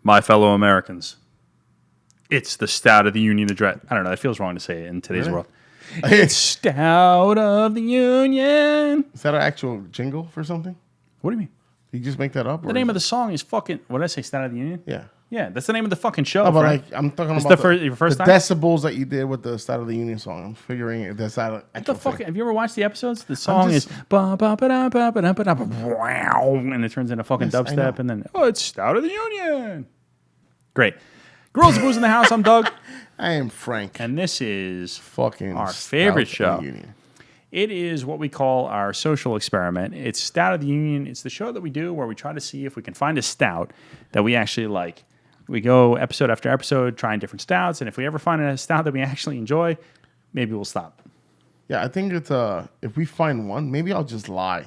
My fellow Americans, it's the Stout of the Union address. I don't know. It feels wrong to say it in today's world. It's Stout of the Union. Is that an actual jingle for something? What do you mean? Did you just make that up? The name of the song is fucking... What did I say? Stout of the Union? Yeah. Yeah, that's the name of the fucking show. No, but like, I'm talking it's about your first the time? decibels that you did with the State of the Union song. I'm figuring that's not What the fuck? Have you ever watched the episodes? The song is and it turns into fucking dubstep, and then it's Stout of the Union. Great. Girls and Booze in the House. I'm Doug. I am Frank. And this is fucking our favorite show. It is what we call our social experiment. It's Stout of the Union. It's the show that we do where we try to see if we can find a stout that we actually like. We go episode after episode trying different stouts, and if we ever find a stout that we actually enjoy, maybe we'll stop. Yeah, I think it's if we find one, maybe I'll just lie,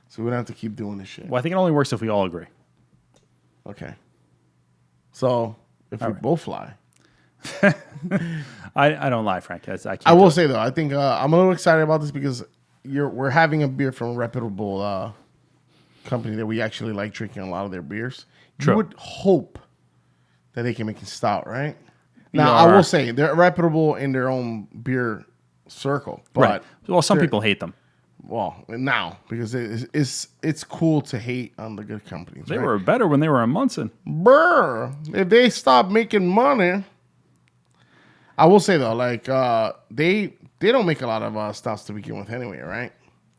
so we don't have to keep doing this shit. Well, I think it only works if we all agree. Okay. So if we both lie, I don't lie, Frank. I will say though, I think I'm a little excited about this because we're having a beer from a reputable company that we actually like drinking a lot of their beers. True. You would hope that they can make it stout, right? Now, I will say they're reputable in their own beer circle, but right. Well, some people hate them. Well, now because it's cool to hate on the good companies. They were better when they were in Munson. Brr! If they stop making money, I will say though, like they don't make a lot of stouts to begin with anyway, right?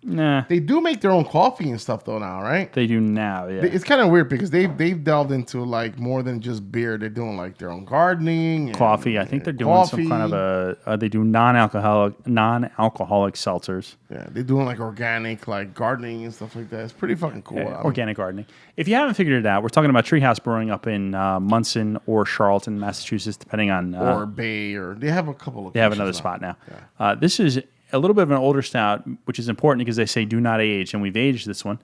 Nah. They do make their own coffee and stuff though now, right? They do now, yeah. It's kind of weird because they've delved into like more than just beer. They're doing like their own gardening, and coffee. I think they're doing some kind of they do non-alcoholic seltzers. Yeah, they're doing like organic, like gardening and stuff like that. It's pretty fucking cool. Yeah, organic gardening. If you haven't figured it out, we're talking about Treehouse Brewing up in Munson or Charlton, Massachusetts, depending on or Bay, or they have a couple of. They have another spot now. Yeah. This is a little bit of an older stout, which is important because they say do not age, and we've aged this one.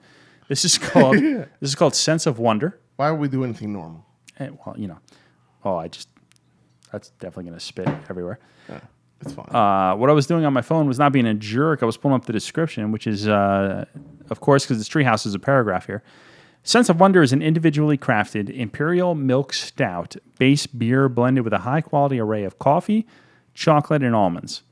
This is called Sense of Wonder. Why would we do anything normal? Well, you know, that's definitely going to spit everywhere. Yeah, it's fine. What I was doing on my phone was not being a jerk. I was pulling up the description, which is, of course, because it's Treehouse is a paragraph here. Sense of Wonder is an individually crafted Imperial Milk Stout base beer blended with a high-quality array of coffee, chocolate, and almonds.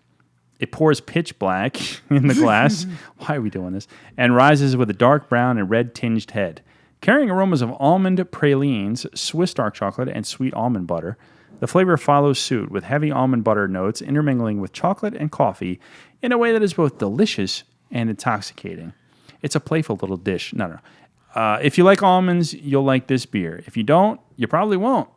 It pours pitch black in the glass. Why are we doing this? And rises with a dark brown and red tinged head. Carrying aromas of almond pralines, Swiss dark chocolate, and sweet almond butter, the flavor follows suit with heavy almond butter notes intermingling with chocolate and coffee in a way that is both delicious and intoxicating. It's a playful little dish. No. If you like almonds, you'll like this beer. If you don't, you probably won't.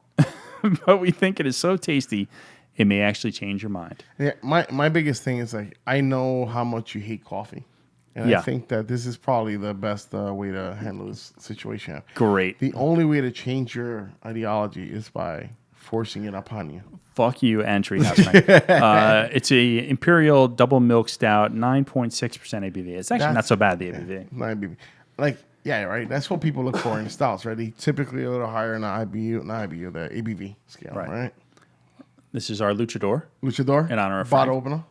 But we think it is so tasty, it may actually change your mind. Yeah, my biggest thing is like I know how much you hate coffee, and I think that this is probably the best way to handle this situation. Great. The only way to change your ideology is by forcing it upon you. Fuck you and Treehouse. It's a Imperial Double Milk Stout, 9.6% ABV. It's actually not so bad, the ABV. Yeah, ABV. Like, yeah, right. That's what people look for in stouts, right? They typically a little higher in the the ABV scale, right? This is our Luchador. Luchador? In honor of bottle opener.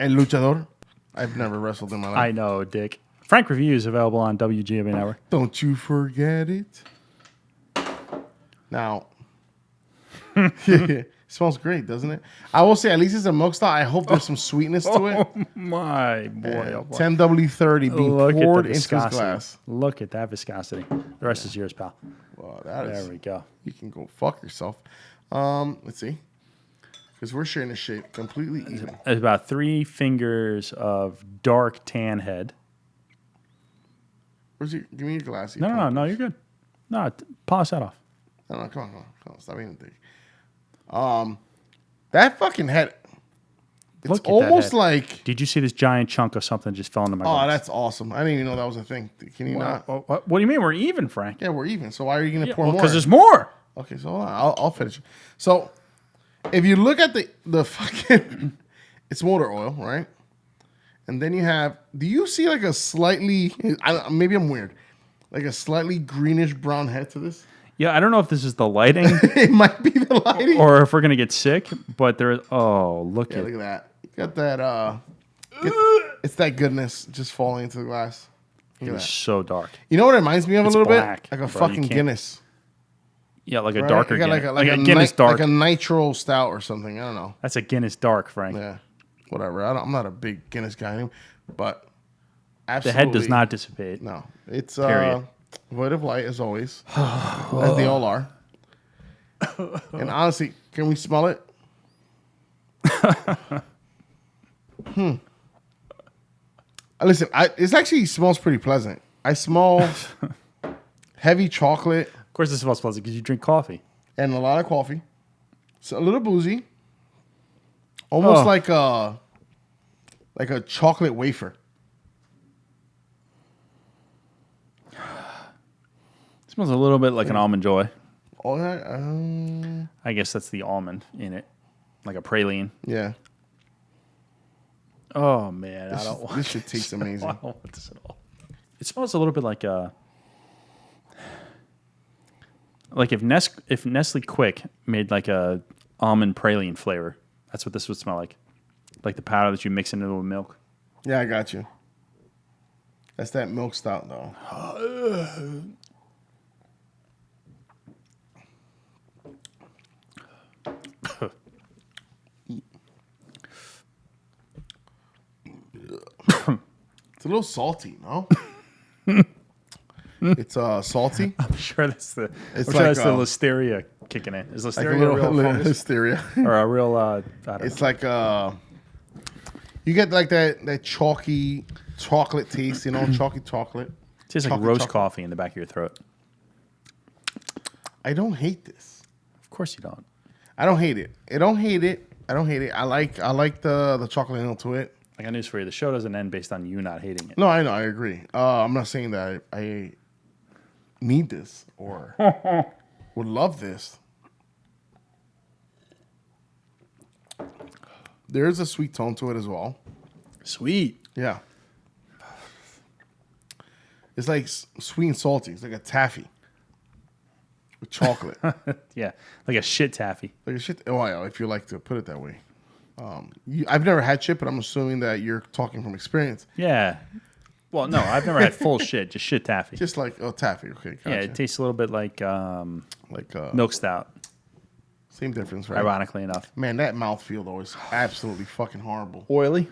And Luchador. I've never wrestled in my life. I know, Dick. Frank Review is available on WGAB Network. Don't you forget it. Now, it smells great, doesn't it? I will say, at least it's a milk stout. I hope there's some sweetness to it. Oh, my boy. 10W30 being poured into this glass. Look at that viscosity. The rest is yours, pal. Well, there we go. You can go fuck yourself. Let's see. Because we're sharing this shit completely even. It's about 3 fingers of dark tan head. Where's your, give me your glass. No, you're good. No, polish that off. No, come on. Stop being a dick. That fucking head. It's almost like. Did you see this giant chunk of something just fell into my glass? Oh, that's awesome. I didn't even know that was a thing. Can you not? What do you mean we're even, Frank? Yeah, we're even. So why are you going to pour more? Because there's more. Okay, so hold on. I'll finish. So, if you look at the fucking, it's motor oil, right? And then you have, do you see like a slightly, maybe I'm weird, like a slightly greenish brown head to this? Yeah, I don't know if this is the lighting. It might be the lighting. Or if we're going to get sick, but there is, look at that. You got that, it's that goodness just falling into the glass. It's so dark. You know what it reminds me of a little black, bit? Like a fucking Guinness. Yeah, like a right? darker You got Guinness. Like a Guinness dark. like a nitro stout or something. I don't know. That's a Guinness dark, Frank. Yeah, whatever. I'm not a big Guinness guy, anymore, but The absolutely, head does not dissipate. No, it's Period. void of light as always, as they all are. And honestly, can we smell it? Listen, it actually smells pretty pleasant. I smell heavy chocolate Of course, it smells pleasant because you drink coffee. and a lot of coffee. So a little boozy, almost Oh. like a chocolate wafer. It smells a little bit like an almond joy. Oh, yeah, I guess that's the almond in it, like a praline. yeah. Oh man, I don't want This shit tastes I amazing. don't want this at all. It smells a little bit like if Nestle Quick made like a almond praline flavor. That's what this would smell like the powder that you mix into the milk. Yeah, I got you. That's that milk stout, though. It's a little salty, no? It's salty. I'm sure that's the It's I'm sure like, that's the listeria kicking in. Is Like a listeria little, a real little fungus? hysteria. Or a real I don't It's know. like you get like that chalky chocolate taste, chalky chocolate. It tastes like chalky roast chocolate. coffee in the back of your throat. I don't hate this. Of course you don't. I don't hate it. I don't hate it. I like the chocolate note to it. I got news for you. The show doesn't end based on you not hating it. No, I know. I agree. I'm not saying that I need this or would love this. There's a sweet tone to it as well. Sweet. Yeah. It's like sweet and salty. It's like a taffy with chocolate. Yeah, like a shit taffy. Like a shit. Oh, yeah, if you like to put it that way. I've never had shit, but I'm assuming that you're talking from experience. Yeah. Well, no, I've never had full shit, just shit taffy. Just like taffy. Okay, gotcha. Yeah, it tastes a little bit like like milk stout, same difference, right? ironically enough. Man, that mouthfeel though is absolutely fucking horrible. Oily,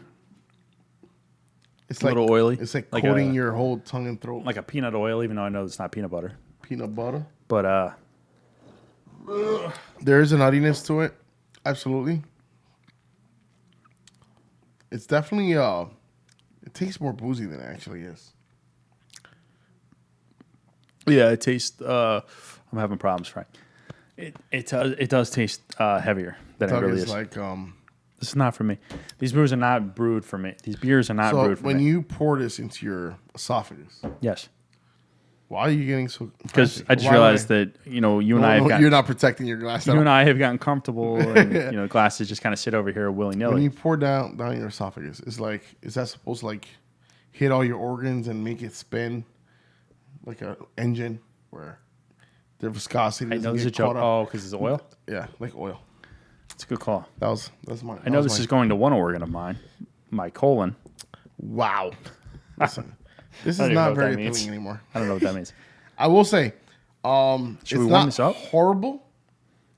It's a like little oily. It's like Like coating a- your whole tongue and throat. like a peanut oil, even though I know it's not peanut butter. Peanut butter. But There is a nuttiness to it. Absolutely. It's definitely it tastes more boozy than it actually is. yeah, it tastes. I'm having problems, Frank. It does taste heavier than it Doug really is is. like This is not for me. These brews are not brewed for me. These beers are not so brewed for when me. you pour this into your esophagus, Yes, why are you getting so because frantic? I just Why am realized that you and I have gotten you're not protecting your glass. you and I have gotten comfortable, and glasses just kind of sit over here willy When nilly. you pour down your esophagus, is that supposed to like hit all your organs and make it spin like an engine where the viscosity I doesn't know this is a get joke. caught up? Oh, because it's oil. Yeah, like oil. It's a good call. That's my. I know this is going to one organ of mine, my colon. Wow. Listen, this I is don't even know not what very that means. appealing anymore. I don't know what that means. I will say, Should it's we warm not this up? horrible.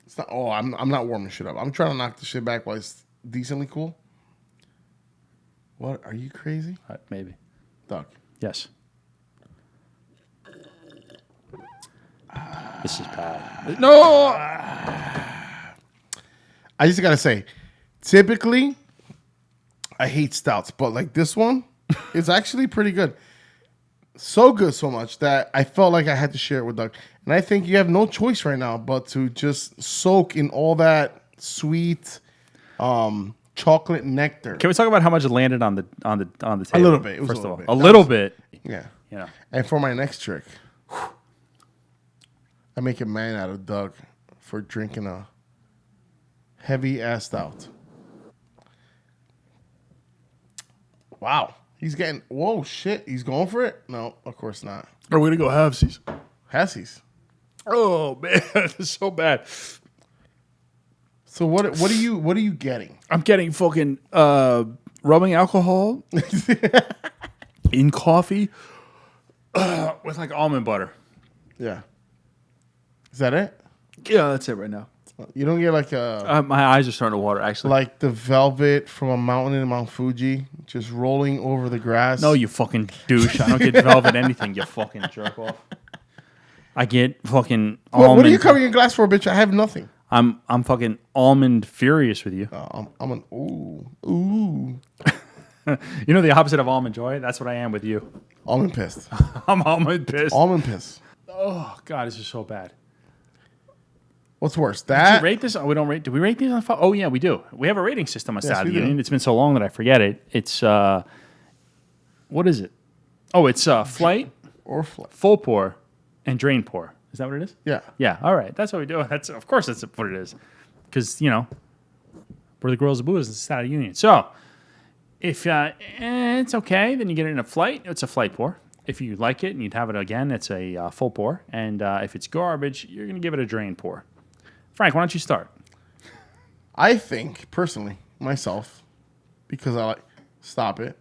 It's not. Oh, I'm not warming shit up. I'm trying to knock the shit back while it's decently cool. What? Are you crazy, Maybe. Doug? Yes. This is bad. No. I just gotta say, typically, I hate stouts, but like this one is actually pretty good. So good, so much that I felt like I had to share it with Doug. And I think you have no choice right now but to just soak in all that sweet chocolate nectar. Can we talk about how much landed on the table? A little bit. It was First a little of all, bit. a That little was- bit. Yeah. You know. And for my next trick, I make a man out of Doug for drinking a heavy ass stout. Wow. He's getting, whoa, shit. He's going for it? No, of course not. Are we gonna go halvesies? Hassies. Oh man, this is so bad. So what are you getting? I'm getting fucking rubbing alcohol in coffee with like almond butter. Yeah. Is that it? Yeah, that's it right now. You don't get like a My eyes are starting to water, actually. like the velvet from a mountain in Mount Fuji, just rolling over the grass. No, you fucking douche. I don't get velvet anything, you fucking jerk off. I get fucking almond. What are you covering your glass for, bitch? I have nothing. I'm fucking almond furious with you. I'm an ooh. You know the opposite of almond joy? That's what I am with you. Almond pissed. I'm almond pissed. Almond piss. Oh, God, this is so bad. What's worse? Did That you rate this? Oh, we don't rate. Do we rate these on file? Oh, yeah, we do. We have a rating system on Yes, Saturday we do. Union. It's been so long that I forget it. It's, what is it? Oh, it's flight, or flat. full pour, and drain pour. Is that what it is? Yeah. Yeah, all right. That's what we do. Of course, that's what it is. Because, you know, we're the girls of booze. It's Saturday Union. So, if it's okay, then you get it in a flight. It's a flight pour. If you like it and you'd have it again, it's a full pour. And if it's garbage, you're going to give it a drain pour. Frank, why don't you start? I think personally, myself, because I like stop it.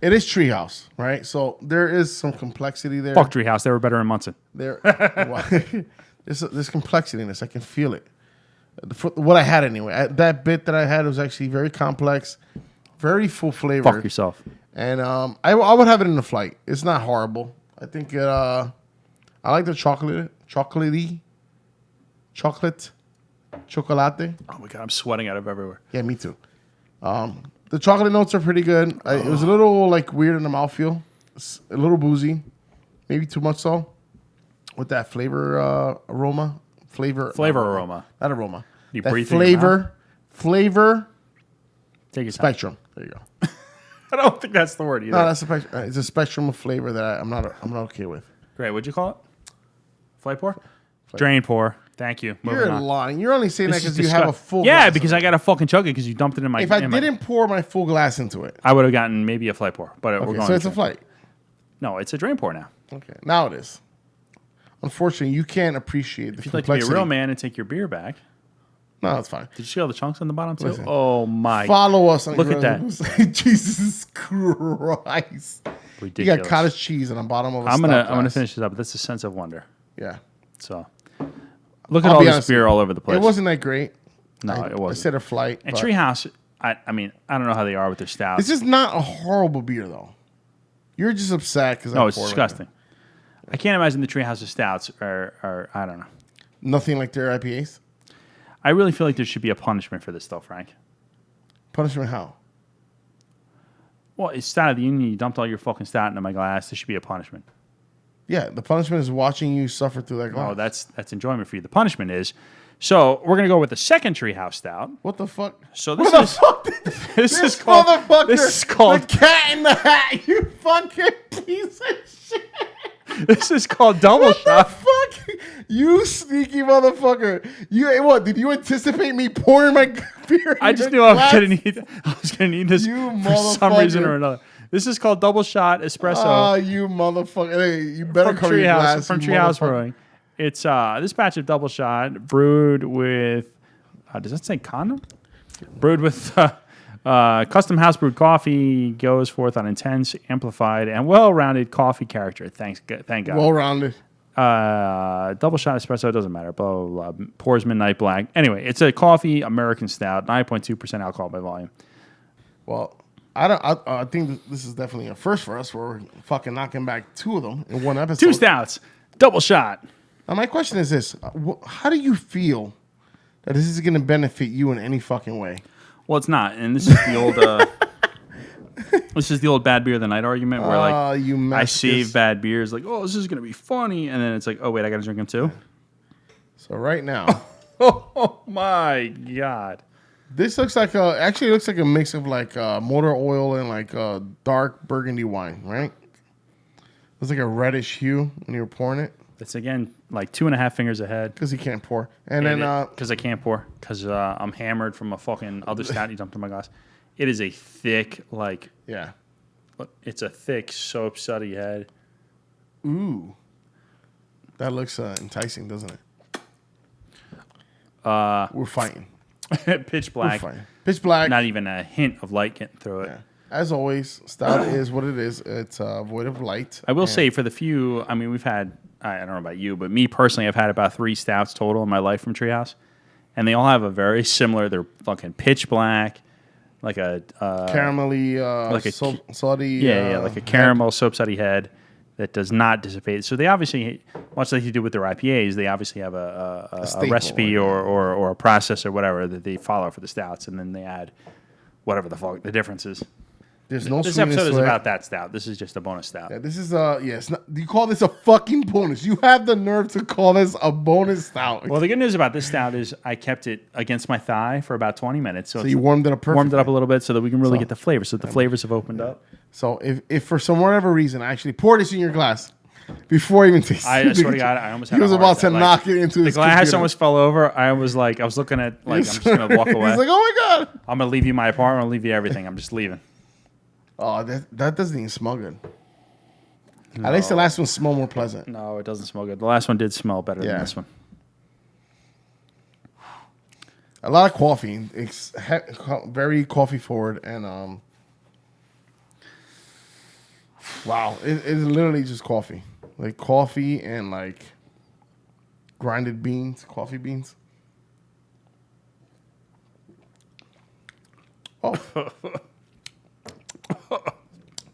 It is Treehouse, right? So there is some complexity there. Fuck Treehouse. They were better in Munson. There's complexity in this. I can feel it. What I had anyway. That bit that I had was actually very complex, very full flavor. Fuck yourself. And I would have it in the flight. It's not horrible. I think it. I like the chocolate. Oh, my God. I'm sweating out of everywhere. Yeah, me too. The chocolate notes are pretty good. It was a little like weird in the mouthfeel. It's a little boozy, maybe too much so. With that flavor aroma, Aroma. not aroma. You That breathe through your flavor Take your time. spectrum. There you go. I don't think that's the word either. No, that's a spectrum. It's a spectrum of flavor that I'm not okay with. Great. What'd you call it? Flight pour? Drain pour. Thank you. Moving You're on. lying. You're only saying This that is because you have a full. Yeah, glass because of I got to fucking chug it because you dumped it in my. it. If I in my- didn't pour my full glass into it, I would have gotten maybe a flight pour, but we're okay, going. so it's a to- flight. No, it's a drain pour now. Okay, now it is. Unfortunately, you can't appreciate the If you'd like to be a real man and take your beer back, No, that's fine. did you see all the chunks on the bottom too? Listen. Oh my! Follow us on Look at that. that. Jesus Christ. Ridiculous. You got cottage cheese on the bottom of a I'm stout gonna glass. finish this up. But that's a sense of wonder. Yeah. So, look at I'll all be this honest, beer all over the place. It wasn't that great. No, I it wasn't. said a flight. And but Treehouse, I mean, I don't know how they are with their stouts. This is not a horrible beer, though. You're just upset because No, it's disgusting. I can't imagine the Treehouse's stouts are I don't know. Nothing like their IPAs. I really feel like there should be a punishment for this, though, Frank. Punishment how? Well, it's Stout of the Union. You dumped all your fucking stout into my glass. There should be a punishment. Yeah, the punishment is watching you suffer through that glass. Oh, that's enjoyment for you. The punishment is. So we're gonna go with the second Treehouse stout. What the fuck? So this What the is fuck? this is called motherfucker. this is called the cat in the hat. You fucking piece of shit. this is called Double What the Shot. fuck? You sneaky motherfucker. You what? Did you anticipate me pouring my beer? I in just your knew I glass? was gonna need this You for some reason motherfucker. or another. This is called Double Shot Espresso. Oh, you motherfucker. Hey, you better from cover your glass. From you Treehouse motherfucker. Brewing. It's this batch of Double Shot brewed with does that say condom? Brewed with custom house brewed coffee, goes forth on intense, amplified, and well-rounded coffee character. Thank God. Well rounded. Double Shot Espresso, doesn't matter. Blah, blah, blah. Pours Midnight Black. Anyway, it's a coffee American stout, 9.2% alcohol by volume. Well, I think this is definitely a first for us. Where we're fucking knocking back two of them in one episode. Two stouts, Double Shot. Now, my question is this: how do you feel that this is going to benefit you in any fucking way? Well, it's not, and this is the old. This is the old bad beer of the night argument where like you I masochist. save bad beers, like this is gonna be funny, and then it's like, oh wait, I gotta drink them too. So right now, Oh my God! this looks like actually looks like a mix of like motor oil and like dark burgundy wine, right? It's like a reddish hue when you're pouring it It's again like 2.5 fingers ahead. because you can't pour. And then Because I can't pour because I'm hammered from a fucking other stout you dumped in my glass. It is a thick yeah, it's a thick soap suddy head. ooh, that looks enticing, doesn't it? We're fighting. Pitch black. We're fighting. Pitch black. Not even a hint of light getting through it. Yeah. as always, stout is what it is. It's void of light. I will say for the few, I mean, we've had, I don't know about you, but me personally, I've had about 3 stouts total in my life from Treehouse. And they all have a very similar, they're fucking pitch black, like a... caramelly, like salty... Yeah, like a caramel soap-suddy head that does not dissipate. So they obviously, much like you do with their IPAs, they obviously have a recipe or a process or whatever that they follow for the stouts, and then they add whatever the fuck the difference is. There's no This episode is about that stout. This is just a bonus stout. Yeah, this is it's not, you call this a fucking bonus? You have the nerve to call this a bonus stout. Well, the good news about this stout is I kept it against my thigh for about 20 minutes. So you warmed it up perfectly. Warmed it up a little bit so that we can really get the flavor. So the flavors have opened up. So if for some whatever reason I actually pour this in your glass before I even tasting I swear to God, I almost had he was about to knock it into his glass computer. Almost fell over. I was looking at I'm just going to walk away. He's like, oh my God. I'm going to leave you my apartment. I'll leave you everything. I'm just leaving. Oh, that doesn't even smell good. No. At least the last one smelled more pleasant. No, it doesn't smell good. The last one did smell better than this one. A lot of coffee. It's very coffee forward. And wow, it's literally just coffee. Like coffee and like grinded beans, coffee beans. Oh.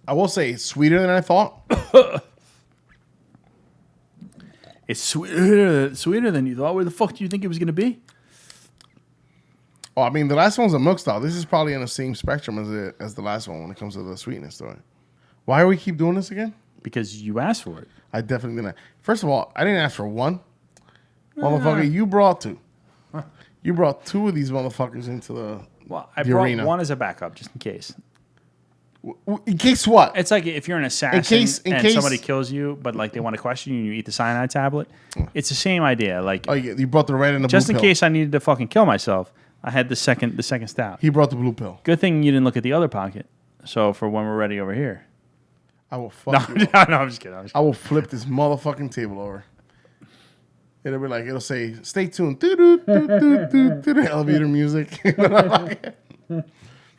I will say it's sweeter than I thought. It's sweeter than you thought. Where the fuck do you think it was going to be? Oh, I mean, the last one's a milk stout. This is probably on the same spectrum as the last one when it comes to the sweetness to it. Why do we keep doing this again? Because you asked for it. I definitely didn't. First of all, I didn't ask for one. Motherfucker, you brought 2. You brought 2 of these motherfuckers into the brought arena. One as a backup, just in case. In case what? It's like if you're an assassin and somebody kills you, but like they want to question you and you eat the cyanide tablet. It's the same idea. Like, oh, yeah, you brought the red and the blue just in pill. case I needed to fucking kill myself. I had the second stout. He brought the blue pill. Good thing you didn't look at the other pocket. So for when we're ready over here. I will fuck you up. No, I'm just kidding. I will flip this motherfucking table over. It'll be like, it'll say, stay tuned. The elevator music.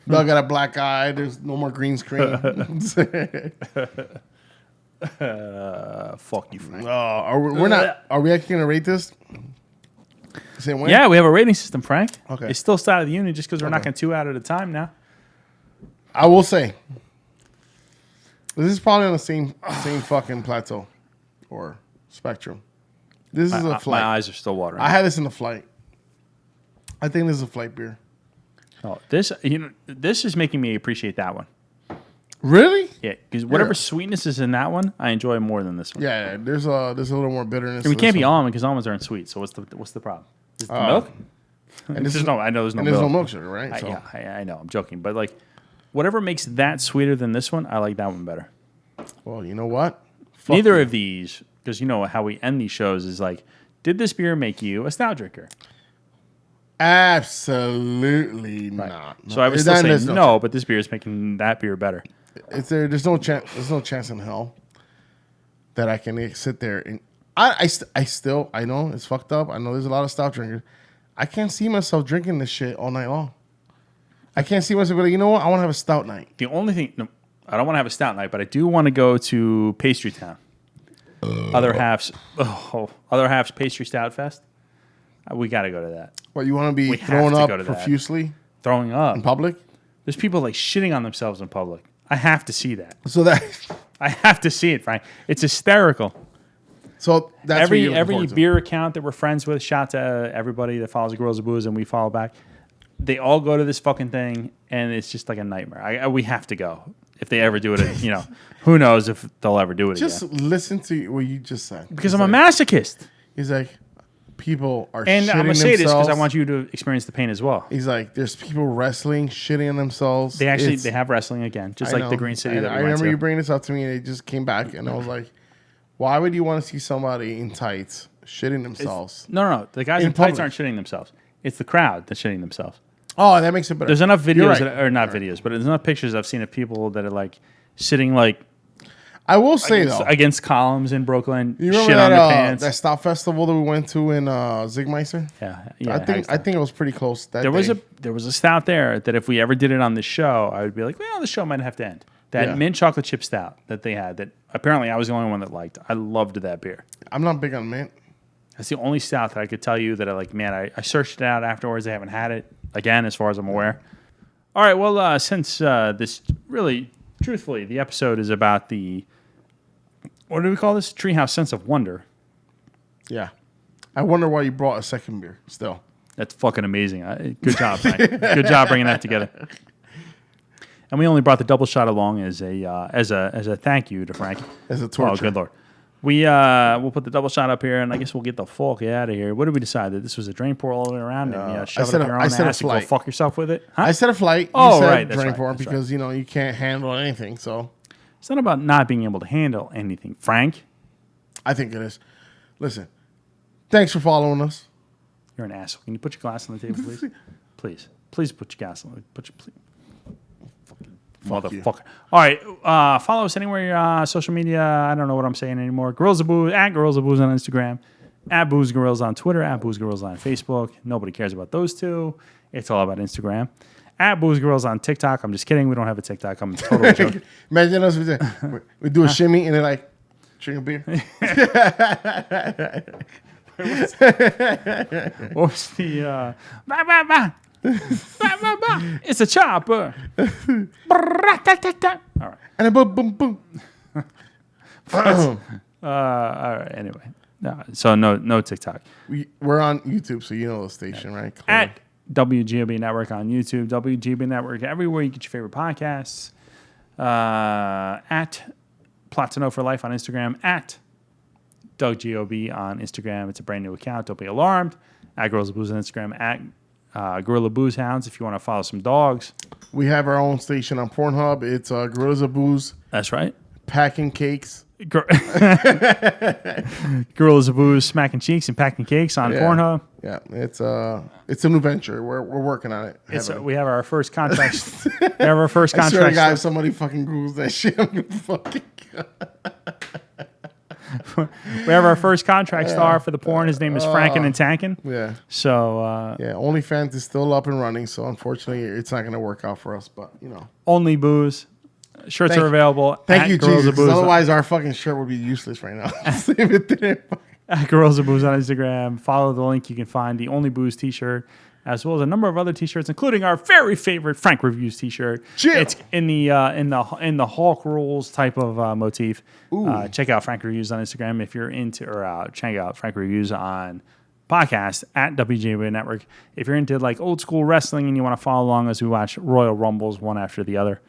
Doug got a black eye. There's no more green screen. Fuck you, Frank. Are we actually gonna rate this? Same way? Yeah, we have a rating system, Frank. Okay. It's still Stout of the Union just because we're knocking 2 out at a time now. I will say, this is probably on the same fucking plateau or spectrum. This is a flight. My eyes are still watering. I had this in the flight. I think this is a flight beer. Oh, this is making me appreciate that one. Really? Yeah, because whatever sweetness is in that one, I enjoy more than this one. Yeah, there's a little more bitterness. We can't be almond because almonds aren't sweet. So what's the problem? Is it the milk? And I know there's no milk. And there's no milk sugar, right? I know. I'm joking, but like, whatever makes that sweeter than this one, I like that one better. Well, you know what? Fuck Neither you. of these, because you know how we end these shows is like, did this beer make you a stout drinker? Absolutely not. So I would still say no, but this beer is making that beer better. There's no chance. There's no chance in hell that I can sit there and I know it's fucked up. I know there's a lot of stout drinkers. I can't see myself drinking this shit all night long. I can't see myself like, you know what? I want to have a stout night. The only thing, no, I don't want to have a stout night, but I do want to go to Pastry Town. Other half's Pastry Stout Fest. We got to go to that. What, you want to be throwing up profusely? Throwing up in public? There's people like shitting on themselves in public. I have to see that. So that I have to see it, Frank. It's hysterical. So that's every beer account that we're friends with. Shout to everybody that follows the Girls of Booze and we follow back. They all go to this fucking thing, and it's just like a nightmare. We have to go if they ever do it. Who knows if they'll ever do it again? Just listen to what you just said. Because I'm a masochist. He's like, people are and shitting I'm gonna say themselves. this because I want you to experience the pain as well. He's like, there's people wrestling, shitting on themselves. They have wrestling again, just like the Green City. I remember you bringing this up to me, and it just came back, and I was like, why would you want to see somebody in tights shitting themselves? No. The guys in tights aren't shitting themselves. It's the crowd that's shitting themselves. Oh, that makes it better. There's enough videos, but there's enough pictures I've seen of people that are like sitting like. I will say though, against Columns in Brooklyn, you remember shit on the that pants. that Stout Festival that we went to in Zigmeister? Yeah. I think it was pretty close. That There was a stout there that if we ever did it on the show, I would be like, well, the show might have to end. That mint chocolate chip stout that they had that apparently I was the only one that liked. I loved that beer. I'm not big on mint. That's the only stout that I could tell you that I like. Man, I searched it out afterwards. I haven't had it again, as far as I'm aware. All right. Well, since this really, truthfully, the episode is about the, what do we call this? Treehouse Sense of Wonder. Yeah. I wonder why you brought a second beer still. That's fucking amazing. Good job, Frank. Good job bringing that together. And we only brought the double shot along as a thank you to Frank. As a torture. Oh, good Lord. We'll put the double shot up here, and I guess we'll get the fuck out of here. What did we decide? That this was a drain pour all the way around, and shove it up your own ass and go fuck yourself with it? Huh? I said a flight. Oh, you said right. Drain pour because, you can't handle anything. So it's not about not being able to handle anything, Frank. I think it is. Listen, thanks for following us. You're an asshole. Can you put your glass on the table, please? Please put your glass on the table. Motherfucker. All right. Follow us anywhere, social media. I don't know what I'm saying anymore. Girls of Booze, at Girls of Booze on Instagram, at Booze Girls on Twitter, at Booze Girls on Facebook. Nobody cares about those two. It's all about Instagram. At Booze Girls on TikTok. I'm just kidding. We don't have a TikTok. I'm totally joking. Imagine us. We do a shimmy and they're like, drink a beer. What was the... It's a chopper. All right. And a boom, boom, boom. All right. Anyway, so no TikTok. We're on YouTube, so you know the station, right? Clearly. At WGOB Network on YouTube, WGOB Network everywhere you get your favorite podcasts. At Plot to Know for Life on Instagram. At DougGOB on Instagram. It's a brand new account. Don't be alarmed. At Girls of Booze on Instagram. At Gorilla Booze Hounds if you want to follow some dogs. We have our own station on Pornhub. It's Gorillas of Booze. That's right. Packing cakes. Gorillas of Booze, smacking cheeks and packing cakes on Pornhub. Yeah, it's a new venture. We're working on it. We have our first contract. We have our first contract. I swear to God, if somebody fucking Googles that shit, I'm gonna fucking. We have our first contract star for the porn. His name is Franken and Tankin. Yeah. So OnlyFans is still up and running. So unfortunately, it's not going to work out for us. But only booze. Shirts are available. Thank you, Jesus. Otherwise, our fucking shirt would be useless right now. If it didn't. At Girls of Booze on Instagram. Follow the link. You can find the Only Booze t-shirt, as well as a number of other t-shirts, including our very favorite Frank Reviews t-shirt. Chill. It's in the Hulk rules type of motif. Check out Frank Reviews on Instagram if you're into, or check out Frank Reviews on podcast at WJB Network. If you're into like old school wrestling and you want to follow along as we watch Royal Rumbles one after the other.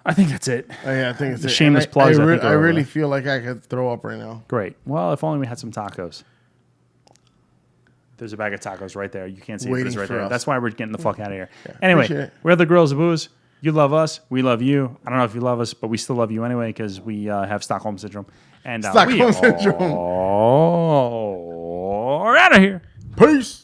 I think that's it. Oh, yeah, I think it's shameless plugs. I really feel like I could throw up right now. Great. Well, if only we had some tacos. There's a bag of tacos right there. You can't see it, but it's right there. That's why we're getting the fuck out of here. Yeah, anyway, we're the Girls of Booze. You love us. We love you. I don't know if you love us, but we still love you anyway because we have Stockholm Syndrome. And Stockholm Syndrome. We're out of here. Peace.